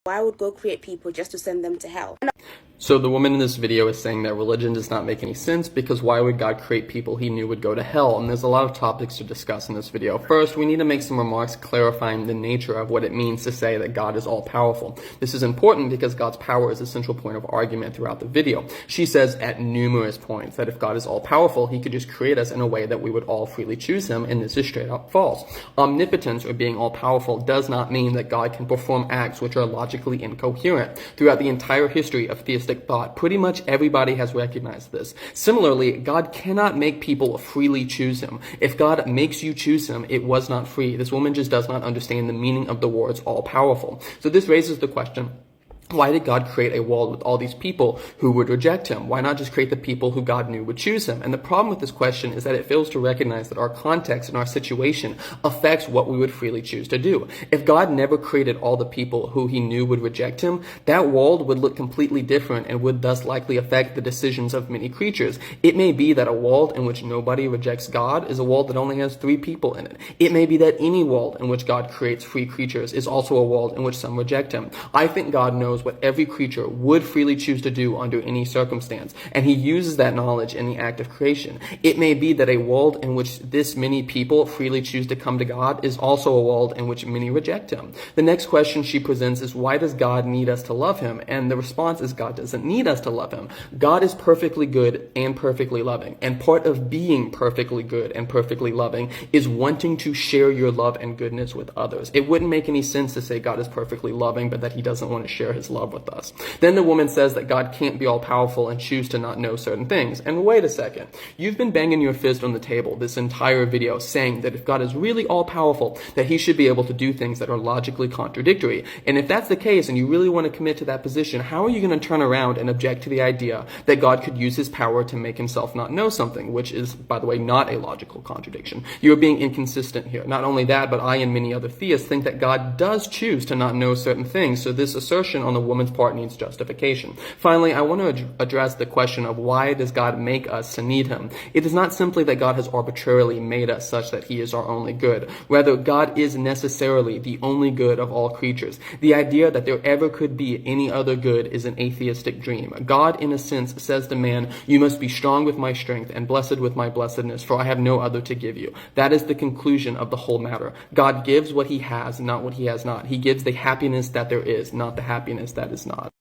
Why would God create people just to send them to hell? So the woman in this video is saying that religion does not make any sense because why would God create people he knew would go to hell? And there's a lot of topics to discuss in this video. First, we need to make some remarks clarifying the nature of what it means to say that God is all-powerful. This is important because God's power is a central point of argument throughout the video. She says at numerous points that if God is all-powerful, he could just create us in a way that we would all freely choose him, and this is straight up false. Omnipotence, or being all-powerful, does not mean that God can perform acts which are logically incoherent. Throughout the entire history of theistic thought, pretty much everybody has recognized this. Similarly, God cannot make people freely choose him. If God makes you choose him, it was not free. This woman just does not understand the meaning of the words all-powerful. So this raises the question, why did God create a world with all these people who would reject him? Why not just create the people who God knew would choose him? And the problem with this question is that it fails to recognize that our context and our situation affects what we would freely choose to do. If God never created all the people who he knew would reject him, that world would look completely different and would thus likely affect the decisions of many creatures. It may be that a world in which nobody rejects God is a world that only has 3 people in it. It may be that any world in which God creates free creatures is also a world in which some reject him. I think God knows what every creature would freely choose to do under any circumstance, and he uses that knowledge in the act of creation. It may be that a world in which this many people freely choose to come to God is also a world in which many reject him. The next question she presents is, why does God need us to love him? And the response is, God doesn't need us to love him. God is perfectly good and perfectly loving, and part of being perfectly good and perfectly loving is wanting to share your love and goodness with others. It wouldn't make any sense to say God is perfectly loving, but that he doesn't want to share his love with us. Then the woman says that God can't be all-powerful and choose to not know certain things. And wait a second. You've been banging your fist on the table this entire video saying that if God is really all-powerful, that he should be able to do things that are logically contradictory. And if that's the case and you really want to commit to that position, how are you going to turn around and object to the idea that God could use his power to make himself not know something, which is, by the way, not a logical contradiction? You're being inconsistent here. Not only that, but I and many other theists think that God does choose to not know certain things, so this assertion on the woman's part needs justification. Finally, I want to address the question of why does God make us to need him? It is not simply that God has arbitrarily made us such that he is our only good. Rather, God is necessarily the only good of all creatures. The idea that there ever could be any other good is an atheistic dream. God, in a sense, says to man, you must be strong with my strength and blessed with my blessedness, for I have no other to give you. That is the conclusion of the whole matter. God gives what he has, not what he has not. He gives the happiness that there is, not the happiness that is not.